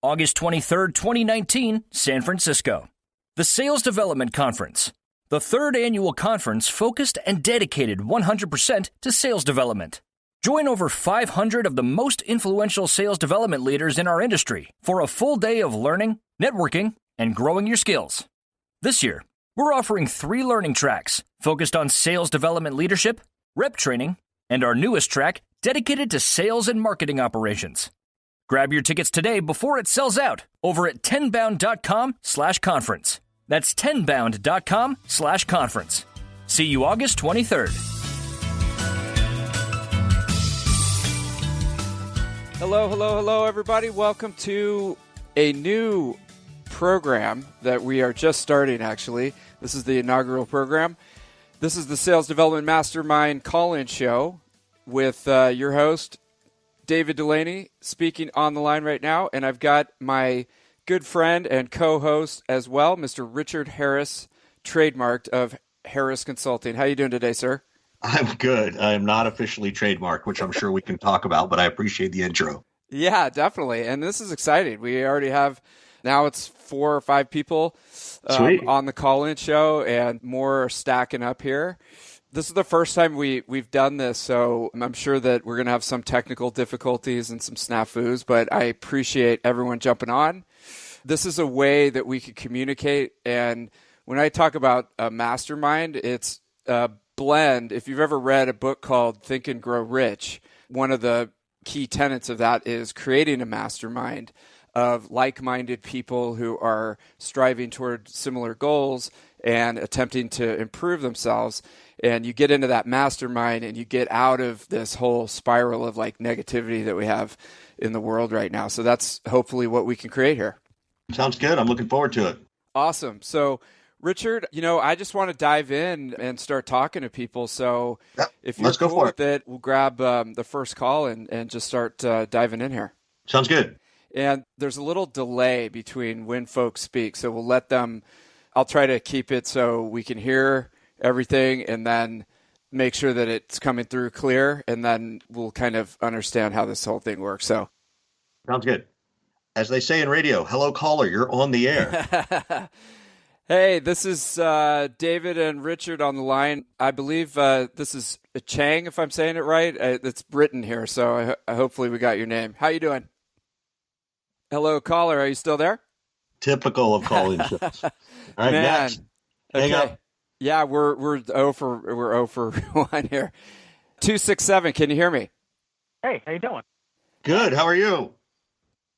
August 23rd, 2019, San Francisco. The Sales Development Conference, the third annual conference focused and dedicated 100% to sales development. Join over 500 of the most influential sales development leaders in our industry for a full day of learning, networking, and growing your skills. This year, we're offering 3 learning tracks focused on sales development leadership, rep training, and our newest track dedicated to sales and marketing operations. Grab your tickets today before it sells out over at tenbound.com/conference. That's tenbound.com/conference. See you August 23rd. Hello, everybody. Welcome to a new program that we are just starting, actually. This is the inaugural program. This is the Sales Development Mastermind call-in show with your host, David Dulany, speaking on the line right now. And I've got my good friend and co-host as well, Mr. Richard Harris, trademarked of Harris Consulting. How are you doing today, sir? I'm good. I am not officially trademarked, which I'm sure we can talk about, but I appreciate the intro. Yeah, definitely. And this is exciting. We already have, now it's 4 or 5 people on the call-in show, and more are stacking up here. This is the first time we've done this, so I'm sure that we're going to have some technical difficulties and some snafus, but I appreciate everyone jumping on. This is a way that we can communicate, and when I talk about a mastermind, it's a blend. If you've ever read a book called Think and Grow Rich, one of the key tenets of that is creating a mastermind of like-minded people who are striving toward similar goals and attempting to improve themselves. And you get into that mastermind and you get out of this whole spiral of like negativity that we have in the world right now. So that's hopefully what we can create here. Sounds good. I'm looking forward to it. Awesome. So Richard, I just want to dive in and start talking to people. So if you're cool with it, we'll grab the first call and just start diving in here. Sounds good. And there's a little delay between when folks speak. So we'll let them, I'll try to keep it so we can hear everything and then make sure that it's coming through clear. And then we'll kind of understand how this whole thing works. So sounds good. As they say in radio, hello caller, you're on the air. Hey, this is David and Richard on the line. I believe this is Chang, if I'm saying it right. It's written here, so hopefully we got your name. How you doing? Hello, caller. Are you still there? Typical of call-in shows. All right, man. Next. Hang up. Yeah, we're 0 for 1 here. 267. Can you hear me? Hey, how you doing? Good. How are you?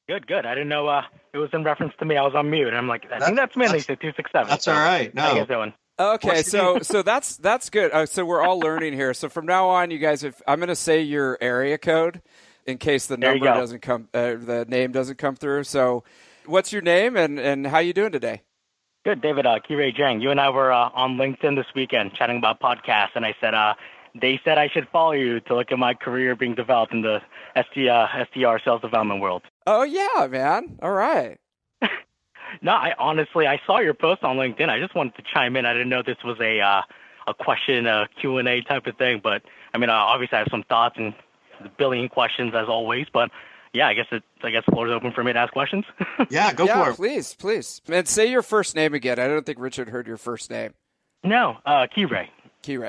Good. I didn't know it was in reference to me. I was on mute, and I'm like, I think that's me. They said 267. That's all right. No. How you guys doing? Okay, so that's good. So we're all learning here. So from now on, you guys, I'm going to say your area code in case the number doesn't come, the name doesn't come through. So, what's your name and how you doing today? Good, David. Kirei Zhang. You and I were on LinkedIn this weekend chatting about podcasts, and I said they said I should follow you to look at my career being developed in the SDR sales development world. Oh yeah, man. All right. No, I saw your post on LinkedIn. I just wanted to chime in. I didn't know this was a question, a Q&A type of thing, but I mean, obviously I have some thoughts and a billion questions as always, but yeah, I guess the floor is open for me to ask questions. Yeah, go for it. Please. And say your first name again. I don't think Richard heard your first name. No, Kirei.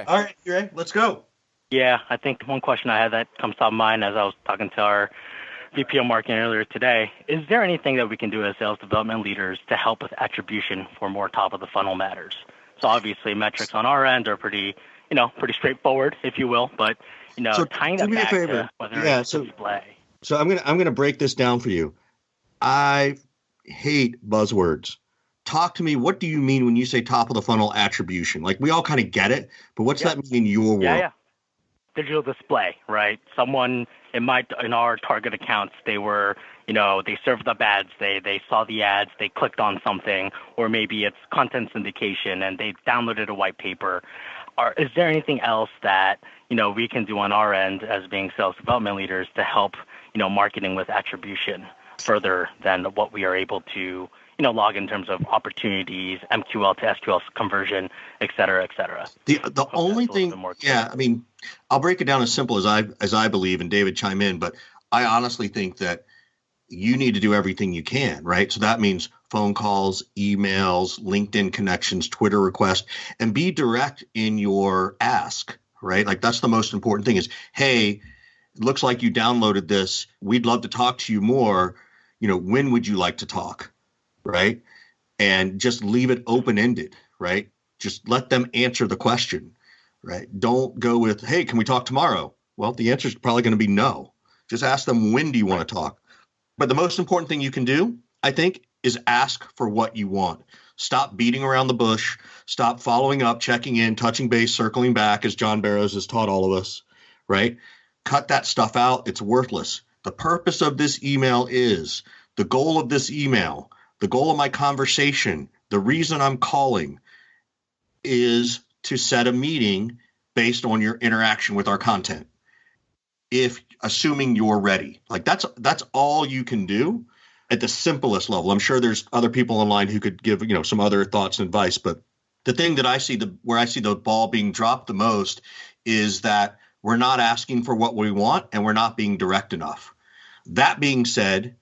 All right, Kirei, let's go. Yeah, I think one question I had that comes top of mind as I was talking to our VP of marketing earlier today, is there anything that we can do as sales development leaders to help with attribution for more top of the funnel matters? So obviously metrics on our end are pretty straightforward, if you will, but tying that back to whether it's display. So I'm gonna break this down for you. I hate buzzwords. Talk to me. What do you mean when you say top of the funnel attribution? Like, we all kind of get it, but what's that mean in your world? Yeah. Digital display, right? Someone in our target accounts, they were, they served up ads. They saw the ads, they clicked on something, or maybe it's content syndication and they downloaded a white paper. Is there anything else that, we can do on our end as being sales development leaders to help, marketing with attribution further than what we are able to, log in terms of opportunities, MQL to SQL conversion, et cetera, et cetera? The only thing, I'll break it down as simple as I believe, and David chime in, but I honestly think that you need to do everything you can, right? So that means phone calls, emails, LinkedIn connections, Twitter requests, and be direct in your ask, right? Like that's the most important thing is, hey, it looks like you downloaded this. We'd love to talk to you more. When would you like to talk, right? And just leave it open-ended, right? Just let them answer the question, right? Don't go with, hey, can we talk tomorrow? Well, the answer is probably going to be no. Just ask them, when do you want to talk? But the most important thing you can do, I think, is ask for what you want. Stop beating around the bush. Stop following up, checking in, touching base, circling back, as John Barrows has taught all of us, right? Cut that stuff out. It's worthless. The purpose of this email is, the goal of this email, the goal of my conversation, the reason I'm calling is to set a meeting based on your interaction with our content. If assuming you're ready, like that's all you can do at the simplest level. I'm sure there's other people online who could give, some other thoughts and advice, but the thing that where I see the ball being dropped the most is that we're not asking for what we want and we're not being direct enough. That being said,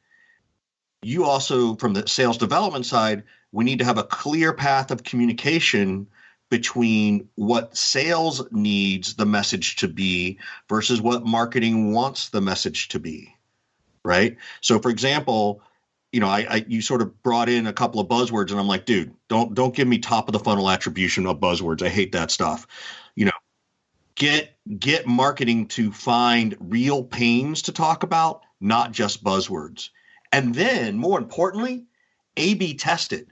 you also, from the sales development side, we need to have a clear path of communication between what sales needs the message to be versus what marketing wants the message to be, right? So, for example, you sort of brought in a couple of buzzwords, and I'm like, dude, don't give me top of the funnel attribution of buzzwords. I hate that stuff. Get marketing to find real pains to talk about, not just buzzwords. And then, more importantly, A/B test it.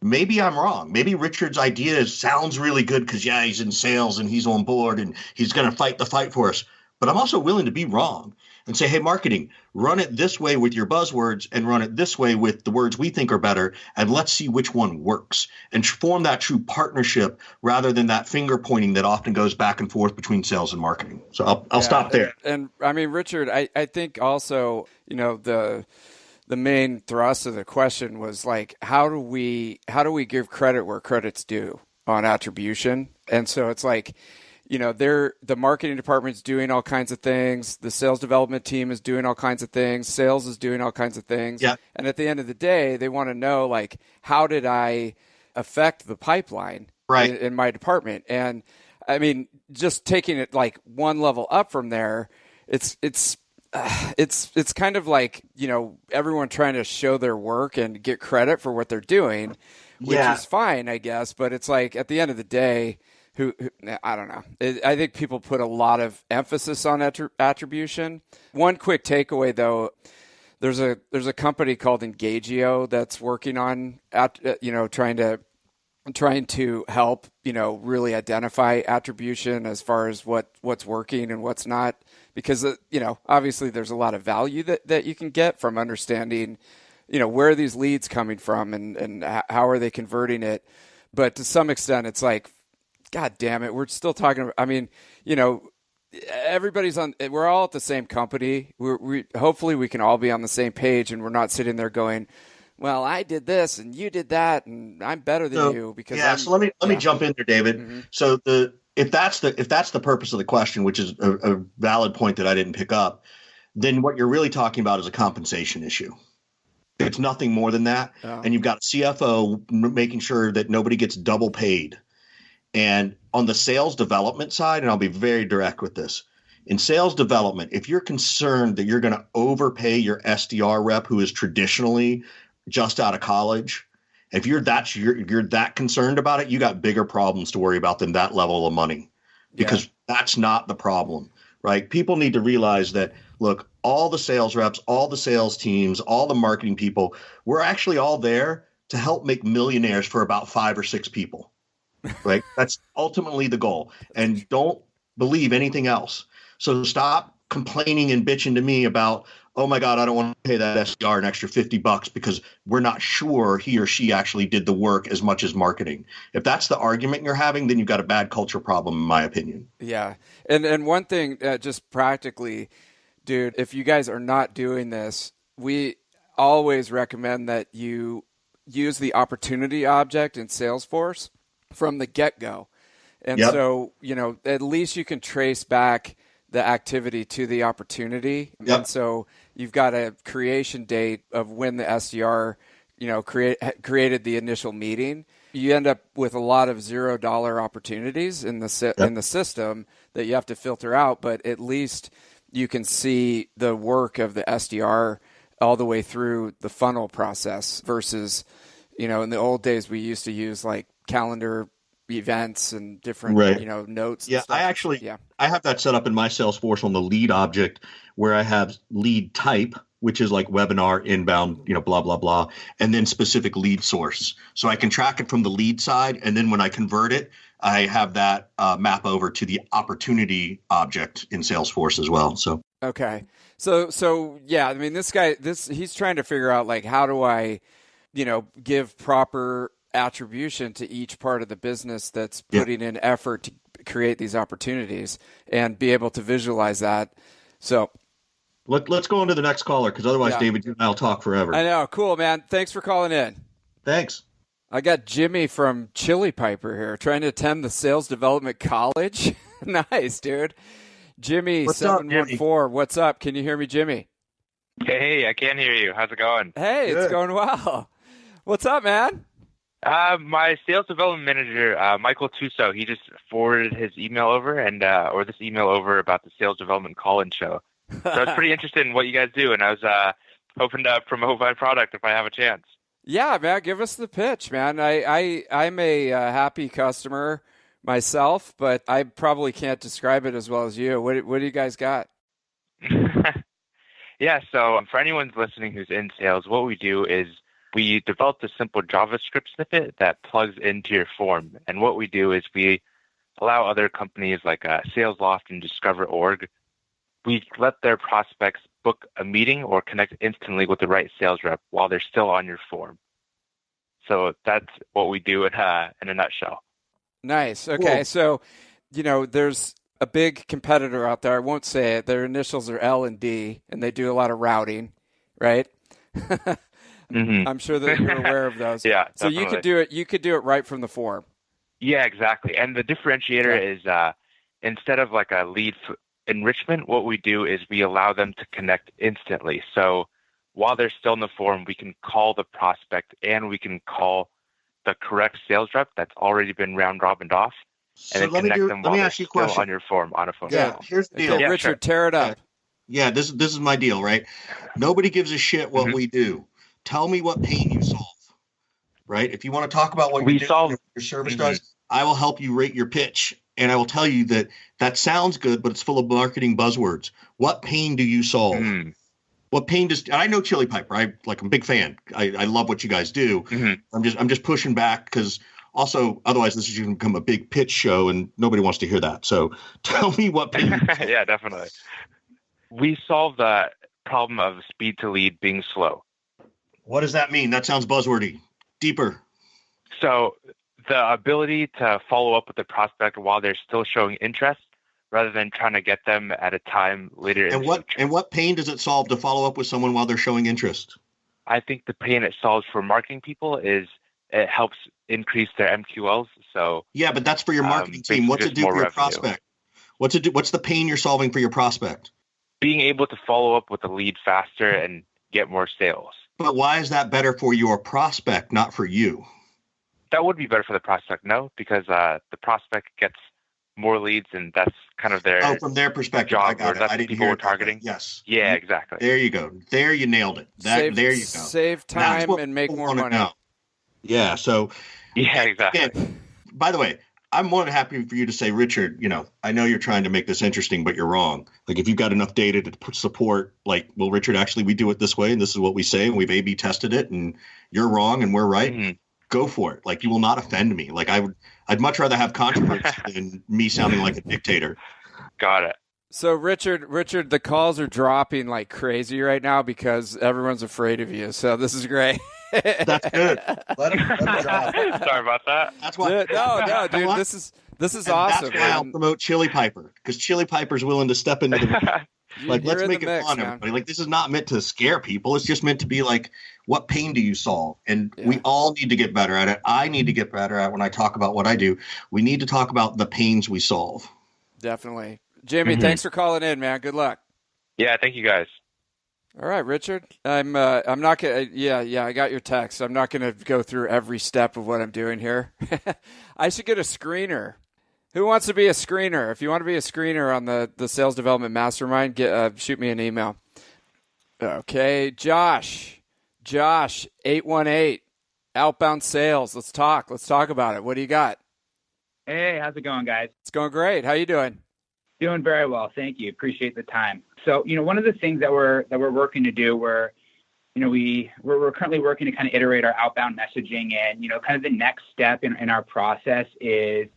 Maybe I'm wrong. Maybe Richard's idea sounds really good because, he's in sales and he's on board and he's going to fight the fight for us. But I'm also willing to be wrong and say, hey, marketing, run it this way with your buzzwords and run it this way with the words we think are better. And let's see which one works and form that true partnership rather than that finger pointing that often goes back and forth between sales and marketing. So I'll stop there. And I mean, Richard, I think also, the main thrust of the question was like, how do we give credit where credit's due on attribution? And so it's like, the marketing department's doing all kinds of things. The sales development team is doing all kinds of things. Sales is doing all kinds of things. Yeah. And at the end of the day, they want to know, like, how did I affect the pipeline in my department? And I mean, just taking it like one level up from there, it's kind of like, everyone trying to show their work and get credit for what they're doing, which is fine, I guess. But it's like, at the end of the day, I don't know. I think people put a lot of emphasis on attribution. One quick takeaway, though, there's a company called Engagio that's working on, trying to help, really identify attribution as far as what's working and what's not. Because, obviously there's a lot of value that you can get from understanding, where are these leads coming from and how are they converting it. But to some extent, it's like, God damn it, we're still talking about, I mean, we're all at the same company. We hopefully we can all be on the same page and we're not sitting there going, well, I did this and you did that and I'm better than you because so let me jump in there, David. Mm-hmm. So if that's the purpose of the question, which is a valid point that I didn't pick up, then what you're really talking about is a compensation issue. It's nothing more than that. Oh. And you've got a CFO making sure that nobody gets double paid. And on the sales development side, and I'll be very direct with this, in sales development, if you're concerned that you're going to overpay your SDR rep who is traditionally just out of college, if you're that concerned about it, you got bigger problems to worry about than that level of money, because that's not the problem, right? People need to realize that, look, all the sales reps, all the sales teams, all the marketing people, we're actually all there to help make millionaires for about 5 or 6 people. Right. That's ultimately the goal. And don't believe anything else. So stop complaining and bitching to me about, oh my God, I don't want to pay that SDR an extra $50 because we're not sure he or she actually did the work as much as marketing. If that's the argument you're having, then you've got a bad culture problem, in my opinion. Yeah. And one thing, just practically, dude, if you guys are not doing this, we always recommend that you use the opportunity object in Salesforce from the get-go. And so, at least you can trace back the activity to the opportunity. Yep. And so you've got a creation date of when the SDR, created the initial meeting. You end up with a lot of $0 opportunities in the in the system that you have to filter out, but at least you can see the work of the SDR all the way through the funnel process versus, in the old days we used to use like calendar events and different, notes. Yeah, I have that set up in my Salesforce on the lead object where I have lead type, which is like webinar, inbound, blah, blah, blah, and then specific lead source. So I can track it from the lead side. And then when I convert it, I have that map over to the opportunity object in Salesforce as well. So, okay. So yeah, I mean, this guy, he's trying to figure out like, how do I, give proper attribution to each part of the business that's putting in effort to create these opportunities and be able to visualize that. So let's go on to the next caller, because otherwise, David, you and I'll talk forever. I know. Cool, man. Thanks for calling in. Thanks. I got Jimmy from Chili Piper here trying to attend the Sales Development College. Nice, dude. Jimmy, 714. What's up? Can you hear me, Jimmy? Hey, I can hear you. How's it going? Hey, it's going well. What's up, man? My sales development manager, Michael Tuso, he just forwarded his email over or this email over about the sales development call-in show. So I was pretty interested in what you guys do, and I was hoping to promote my product if I have a chance. Yeah, man, give us the pitch, man. I'm a happy customer myself, but I probably can't describe it as well as you. What do you guys got? Yeah, so for anyone listening who's in sales, what we do is we developed a simple JavaScript snippet that plugs into your form. And what we do is we allow other companies like SalesLoft and Discover.org, we let their prospects book a meeting or connect instantly with the right sales rep while they're still on your form. So that's what we do in a nutshell. Nice. Okay. Cool. So, there's a big competitor out there. I won't say it. Their initials are L and D, and they do a lot of routing, right? Mm-hmm. I'm sure that you're aware of those. Yeah. So definitely. you could do it right from the form. Yeah, exactly. And the differentiator is instead of like a lead enrichment, what we do is we allow them to connect instantly. So while they're still in the form, we can call the prospect and we can call the correct sales rep that's already been round robined off, and then connect them while they're still on your form on a phone call. Here's the deal. Okay, Richard, sure. Tear it up. Yeah, this is my deal, right? Nobody gives a shit what we do. Tell me what pain you solve, right? If you want to talk about what your service does, I will help you rate your pitch. And I will tell you that sounds good, but it's full of marketing buzzwords. What pain do you solve? What pain does, I know Chili Piper. I'm a big fan. I love what you guys do. I'm just pushing back because also otherwise this is going to become a big pitch show and nobody wants to hear that. So tell me what pain. Yeah, definitely. We solve the problem of speed to lead being slow. What does that mean? That sounds buzzwordy. Deeper. So the ability to follow up with the prospect while they're still showing interest rather than trying to get them at a time later. And what pain does it solve to follow up with someone while they're showing interest? I think the pain it solves for marketing people is it helps increase their MQLs. So yeah, but that's for your marketing team. What's it do for your prospect? What's the pain you're solving for your prospect? Being able to follow up with a lead faster and get more sales. But why is that better for your prospect, not for you? That would be better for the prospect, no, because the prospect gets more leads, and that's kind of their from their perspective. job, I got it. That's I didn't people hear we're targeting. Yes. Yeah, exactly. There you go. There you nailed it. There you go. Save time and make more money. Yeah. So. Yeah, exactly. Again, by the way, I'm more than happy for you to say, Richard, I know you're trying to make this interesting, but you're wrong. Like if you've got enough data to support, well, Richard, actually we do it this way and this is what we say and we've A/B tested it and you're wrong and we're right. Go for it. You will not offend me. I'd much rather have controversy than me sounding like a dictator. Got it. So Richard, the calls are dropping like crazy right now because everyone's afraid of you. So this is great. That's good. Let him drop. Sorry about that. That's why. No, dude. This is awesome. That's why I'll promote Chili Piper because Chili Piper's willing to step into the. Let's make it fun, everybody. This is not meant to scare people. It's just meant to be what pain do you solve? And we all need to get better at it. I need to get better at it when I talk about what I do. We need to talk about the pains we solve. Definitely. Jimmy, thanks for calling in, man. Good luck. Yeah, thank you guys. All right, Richard. I'm not gonna. Yeah. I got your text. I'm not gonna go through every step of what I'm doing here. I should get a screener. Who wants to be a screener? If you want to be a screener on the sales development mastermind, shoot me an email. Okay, Josh, 818, outbound sales. Let's talk about it. What do you got? Hey, how's it going, guys? It's going great. How you doing? Doing very well, thank you. Appreciate the time. So, one of the things that we're working to do, we're currently working to kind of iterate our outbound messaging, and kind of the next step in our process is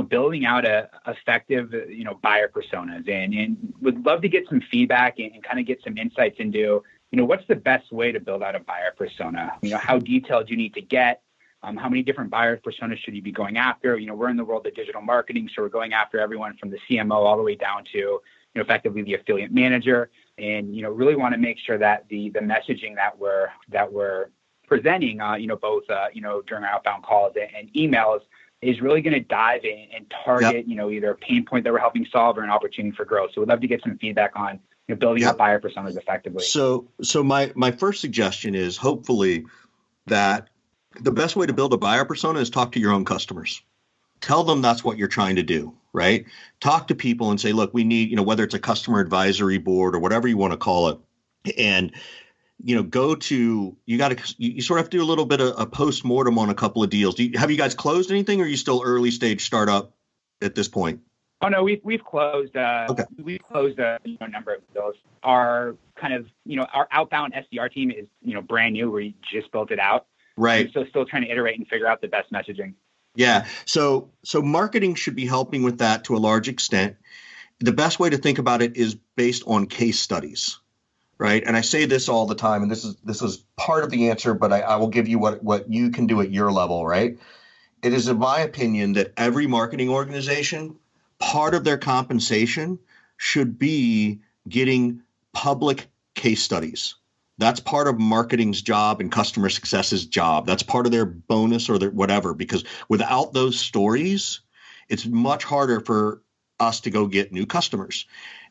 building out a effective buyer personas, and would love to get some feedback and kind of get some insights into what's the best way to build out a buyer persona. How detailed you need to get. How many different buyer personas should you be going after? We're in the world of digital marketing, so we're going after everyone from the CMO all the way down to effectively the affiliate manager, and really want to make sure that the messaging that we're presenting, both during our outbound calls and emails, is really going to dive in and target either a pain point that we're helping solve or an opportunity for growth. So we'd love to get some feedback on building out buyer personas effectively. So my first suggestion is hopefully that the best way to build a buyer persona is talk to your own customers. Tell them that's what you're trying to do, right? Talk to people and say, look, we need, whether it's a customer advisory board or whatever you want to call it. And, you sort of have to do a little bit of a post-mortem on a couple of deals. Have you guys closed anything, or are you still early stage startup at this point? Oh, no, we've closed. Okay. We've closed a number of those. Our kind of, our outbound SDR team is, brand new. We just built it out. Right. So still trying to iterate and figure out the best messaging. Yeah. So marketing should be helping with that to a large extent. The best way to think about it is based on case studies, right? And I say this all the time, and this is part of the answer, but I will give you what you can do at your level, right? It is, in my opinion, that every marketing organization, part of their compensation should be getting public case studies. That's part of marketing's job and customer success's job. That's part of their bonus or their whatever, because without those stories, it's much harder for us to go get new customers.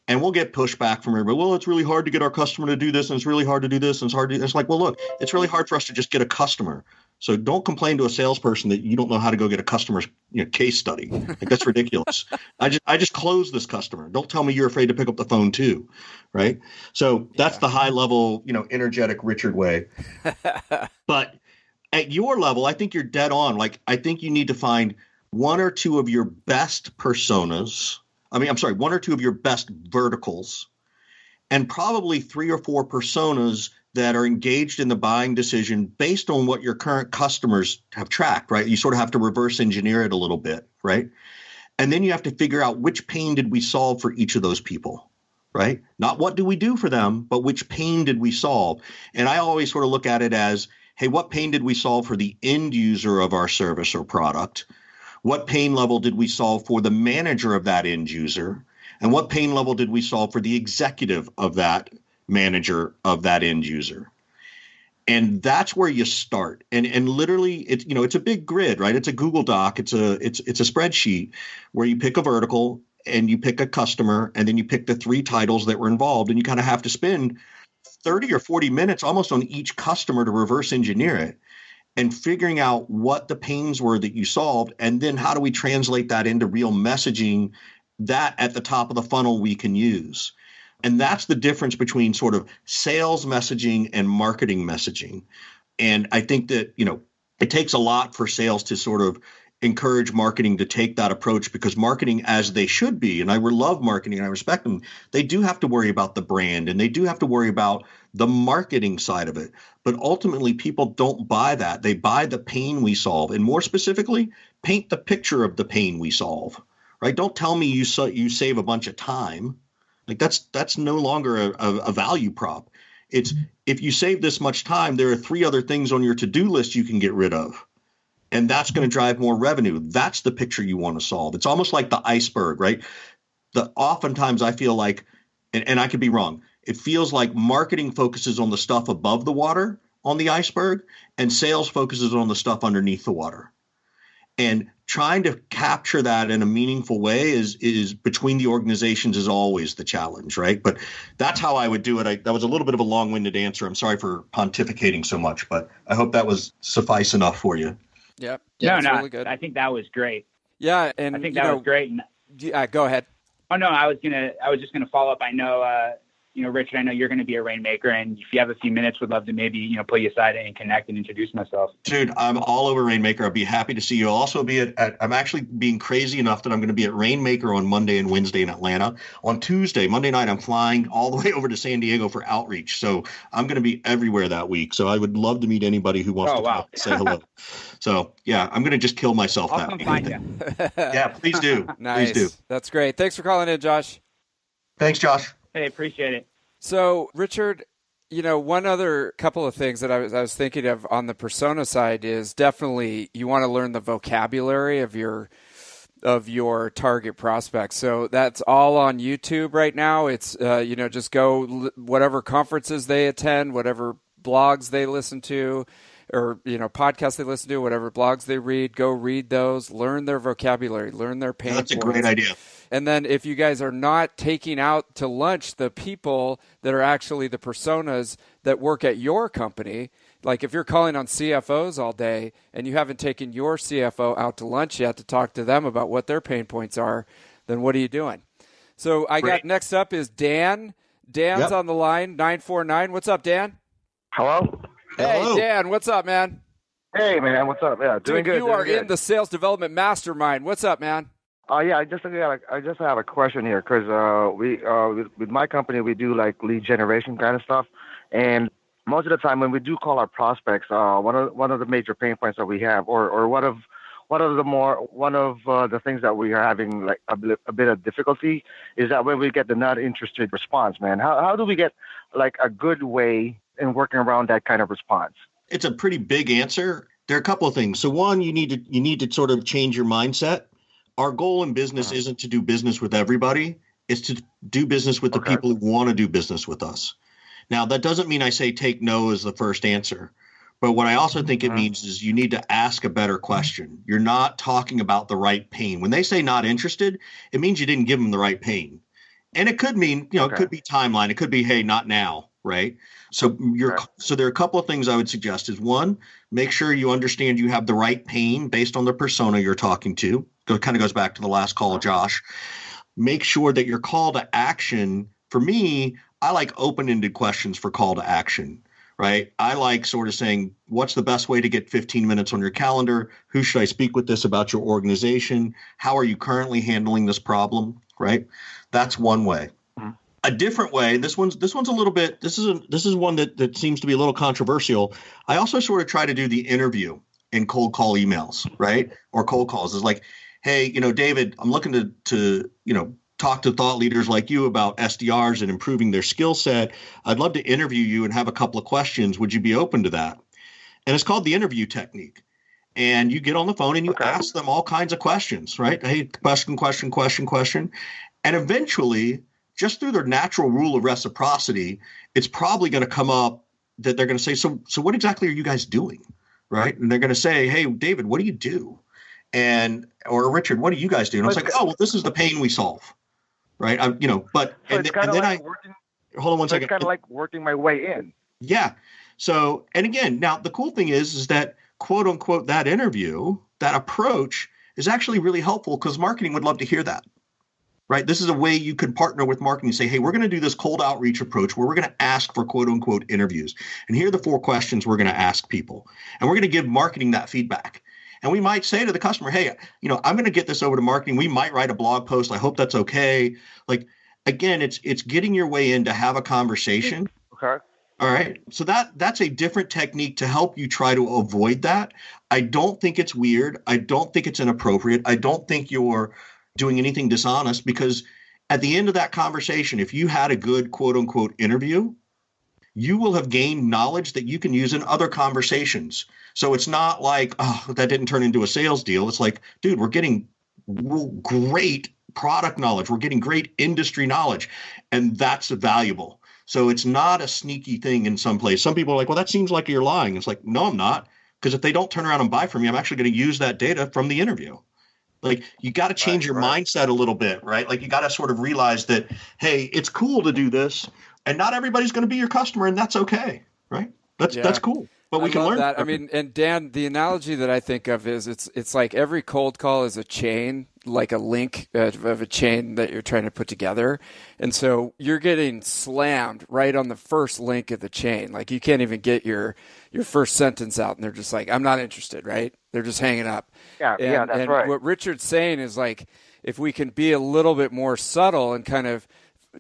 And we'll get pushback from everybody. Well, it's really hard to get our customer to do this, and it's really hard to do this, and it's hard to do this. It's like, well, look, it's really hard for us to just get a customer. So don't complain to a salesperson that you don't know how to go get a customer's case study. Like, that's ridiculous. I just closed this customer. Don't tell me you're afraid to pick up the phone too, right? So that's the high level, energetic Richard way. But at your level, I think you're dead on. Like, I think you need to find one or two of your best personas. One or two of your best verticals, and probably 3 or 4 personas that are engaged in the buying decision based on what your current customers have tracked, right? You sort of have to reverse engineer it a little bit, right? And then you have to figure out which pain did we solve for each of those people, right? Not what do we do for them, but which pain did we solve? And I always sort of look at it as, hey, what pain did we solve for the end user of our service or product? What pain level did we solve for the manager of that end user? And what pain level did we solve for the executive of that manager of that end user? And that's where you start. And literally, it's a big grid, right? It's a Google Doc. It's a spreadsheet where you pick a vertical and you pick a customer, and then you pick the 3 titles that were involved, and you kind of have to spend 30 or 40 minutes almost on each customer to reverse engineer it, and figuring out what the pains were that you solved, and then how do we translate that into real messaging that at the top of the funnel we can use. And that's the difference between sort of sales messaging and marketing messaging. And I think that, it takes a lot for sales to sort of encourage marketing to take that approach, because marketing, as they should be, and I love marketing and I respect them, they do have to worry about the brand, and they do have to worry about the marketing side of it. But ultimately, people don't buy that. They buy the pain we solve. And more specifically, paint the picture of the pain we solve, right? Don't tell me you save a bunch of time. Like, that's no longer a value prop. It's, if you save this much time, there are 3 other things on your to-do list you can get rid of. And that's going to drive more revenue. That's the picture you want to solve. It's almost like the iceberg, right? Oftentimes I feel like, and I could be wrong, it feels like marketing focuses on the stuff above the water on the iceberg, and sales focuses on the stuff underneath the water. And trying to capture that in a meaningful way is between the organizations is always the challenge, right? But that's how I would do it. That was a little bit of a long-winded answer. I'm sorry for pontificating so much, but I hope that was suffice enough for you. Yep. No, that's really good. I think that was great. Yeah, and I think that was great. Go ahead. Oh no, I was just gonna follow up. I know, Richard, I know you're going to be a Rainmaker, and if you have a few minutes, would love to maybe, pull you aside and connect and introduce myself. Dude, I'm all over Rainmaker. I'll be happy to see you. I'll also be I'm actually being crazy enough that I'm going to be at Rainmaker on Monday and Wednesday in Atlanta. On Tuesday, Monday night, I'm flying all the way over to San Diego for outreach. So I'm going to be everywhere that week. So I would love to meet anybody who wants to say hello. So yeah, I'm going to just kill myself I'll that come week. find you. Yeah, please do. Nice. Please do. That's great. Thanks for calling in, Josh. Thanks, Josh. Hey, appreciate it. So, Richard, one other couple of things that I was thinking of on the persona side is definitely you want to learn the vocabulary of your target prospects. So that's all on YouTube right now. It's just go whatever conferences they attend, whatever blogs they listen to, or podcasts they listen to, whatever blogs they read, go read those, learn their vocabulary, learn their pain points. That's a great idea. And then if you guys are not taking out to lunch the people that are actually the personas that work at your company, like if you're calling on CFOs all day and you haven't taken your CFO out to lunch yet to talk to them about what their pain points are, then what are you doing? So got next up is Dan. Dan's on the line, 949. What's up, Dan? Hello? Hey, Hello. Dan, what's up, man? Hey, man, what's up? Yeah, doing good. You are in the sales development mastermind. What's up, man? Yeah, I just have a question here because with my company we do like lead generation kind of stuff, and most of the time when we do call our prospects, one of the major pain points that we have, or one of the things that we are having like a bit of difficulty is that when we get the not interested response, man, how do we get like a good way in working around that kind of response? It's a pretty big answer. There are a couple of things. So one, you need to sort of change your mindset. Our goal in business isn't to do business with everybody. It's to do business with the people who want to do business with us. Now, that doesn't mean I say take no as the first answer. But what I also think it means is you need to ask a better question. You're not talking about the right pain. When they say not interested, it means you didn't give them the right pain. And it could mean, it could be timeline. It could be, hey, not now, right? So so there are a couple of things I would suggest is one, make sure you understand you have the right pain based on the persona you're talking to. It kind of goes back to the last call of Josh. Make sure that your call to action, for me, I like open-ended questions for call to action, right? I like sort of saying, what's the best way to get 15 minutes on your calendar? Who should I speak with this about your organization? How are you currently handling this problem, right? That's one way. A different way, this one's a little bit, this is one that seems to be a little controversial. I also sort of try to do the interview in cold call emails, right? Or cold calls. It's like, hey, David, I'm looking to talk to thought leaders like you about SDRs and improving their skill set. I'd love to interview you and have a couple of questions. Would you be open to that? And it's called the interview technique. And you get on the phone and you ask them all kinds of questions, right? Hey, question. And eventually, just through their natural rule of reciprocity, it's probably going to come up that they're going to say, so what exactly are you guys doing, right? And they're going to say, hey, David, what do you do? Or Richard, what do you guys do? And I was like, oh, well, this is the pain we solve, right? Hold on one second. It's kind of like working my way in. Yeah. So, and again, now the cool thing is that quote unquote, that interview, that approach is actually really helpful because marketing would love to hear that, right? This is a way you can partner with marketing and say, hey, we're going to do this cold outreach approach where we're going to ask for quote unquote interviews. And here are the 4 questions we're going to ask people. And we're going to give marketing that feedback. And we might say to the customer, hey, I'm going to get this over to marketing. We might write a blog post. I hope that's okay. Like, again, it's getting your way in to have a conversation. Okay. All right. So that's a different technique to help you try to avoid that. I don't think it's weird. I don't think it's inappropriate. I don't think you're doing anything dishonest because at the end of that conversation, if you had a good quote unquote interview, you will have gained knowledge that you can use in other conversations. So it's not like, oh, that didn't turn into a sales deal. It's like, dude, we're getting great product knowledge. We're getting great industry knowledge. And that's valuable. So it's not a sneaky thing in some place. Some people are like, well, that seems like you're lying. It's like, no, I'm not. Because if they don't turn around and buy from me, I'm actually going to use that data from the interview. Like, you got to change your mindset a little bit, right? Like, you got to sort of realize that, hey, it's cool to do this, and not everybody's going to be your customer, and that's okay, right? That's cool. But we can learn that. I mean, and Dan, the analogy that I think of is it's like every cold call is a chain, like a link of a chain that you're trying to put together. And so you're getting slammed right on the first link of the chain. Like, you can't even get your first sentence out, and they're just like, I'm not interested, right? They're just hanging up. Yeah, that's right. What Richard's saying is, like, if we can be a little bit more subtle and kind of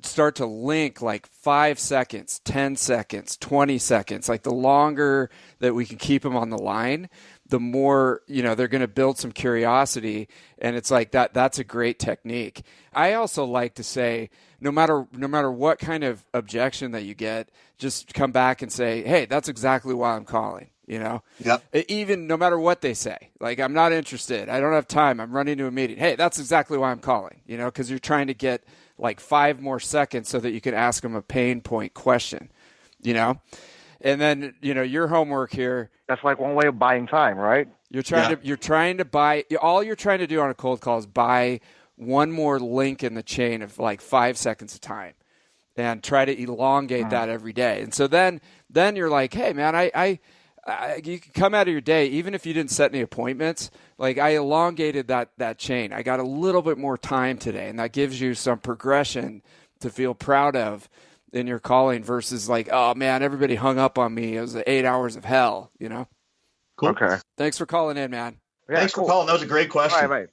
start to link like 5 seconds, 10 seconds, 20 seconds, like the longer that we can keep them on the line, the more, they're going to build some curiosity. And it's like that's a great technique. I also like to say, no matter what kind of objection that you get, just come back and say, hey, that's exactly why I'm calling. Yep. Even no matter what they say, like, I'm not interested, I don't have time, I'm running to a meeting. Hey, that's exactly why I'm calling, because you're trying to get like 5 more seconds so that you can ask them a pain point question, and then, your homework here. That's like one way of buying time, right? You're trying to buy, all you're trying to do on a cold call is buy one more link in the chain of like 5 seconds of time, and try to elongate that every day. And so then you're like, hey man, you can come out of your day, even if you didn't set any appointments, like, I elongated that chain. I got a little bit more time today, and that gives you some progression to feel proud of in your calling versus like, oh man, everybody hung up on me. It was 8 hours of hell, Cool. Okay. Thanks for calling in, man. Yeah, Thanks for calling. That was a great question. Right.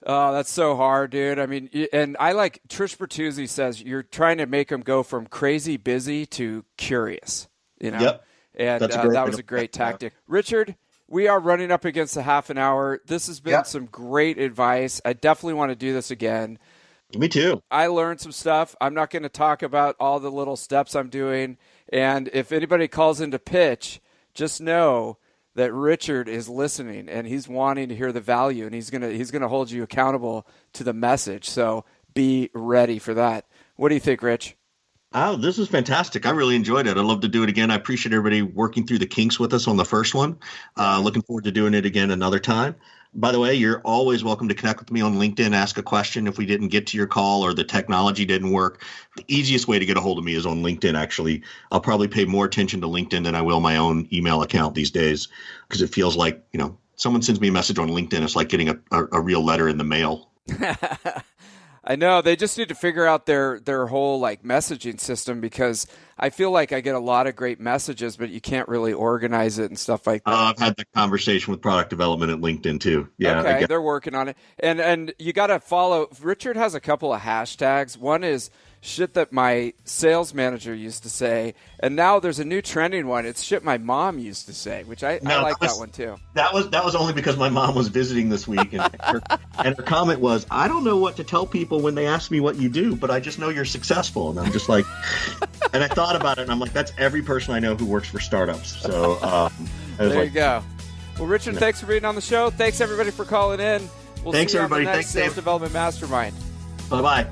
Oh, that's so hard, dude. I mean, and I like Trish Bertuzzi says you're trying to make them go from crazy busy to curious, Yep. And that was a great tactic. Richard, we are running up against a half an hour. This has been some great advice. I definitely want to do this again. Me too. I learned some stuff. I'm not going to talk about all the little steps I'm doing. And if anybody calls in to pitch, just know that Richard is listening and he's wanting to hear the value, and he's gonna hold you accountable to the message. So be ready for that. What do you think, Rich? Oh, this is fantastic. I really enjoyed it. I'd love to do it again. I appreciate everybody working through the kinks with us on the first one. Looking forward to doing it again another time. By the way, you're always welcome to connect with me on LinkedIn, ask a question if we didn't get to your call or the technology didn't work. The easiest way to get a hold of me is on LinkedIn, actually. I'll probably pay more attention to LinkedIn than I will my own email account these days, because it feels like, someone sends me a message on LinkedIn. It's like getting a real letter in the mail. I know. They just need to figure out their whole like messaging system, because I feel like I get a lot of great messages, but you can't really organize it and stuff like that. I've had that conversation with product development at LinkedIn too. Yeah. Okay, they're working on it. And you got to follow. Richard has a couple of hashtags. One is shit that my sales manager used to say, and now there's a new trending one. It's shit my mom used to say, which I like that one too. That was only because my mom was visiting this week, and her comment was, I don't know what to tell people when they ask me what you do, but I just know you're successful. And I'm just like, and I thought about it, and I'm like, that's every person I know who works for startups. So there you go. Well, Richard, thanks for being on the show. Thanks everybody for calling in. We'll thanks see you everybody. On the next Thanks, Sales Dave. Development Mastermind. Bye-bye.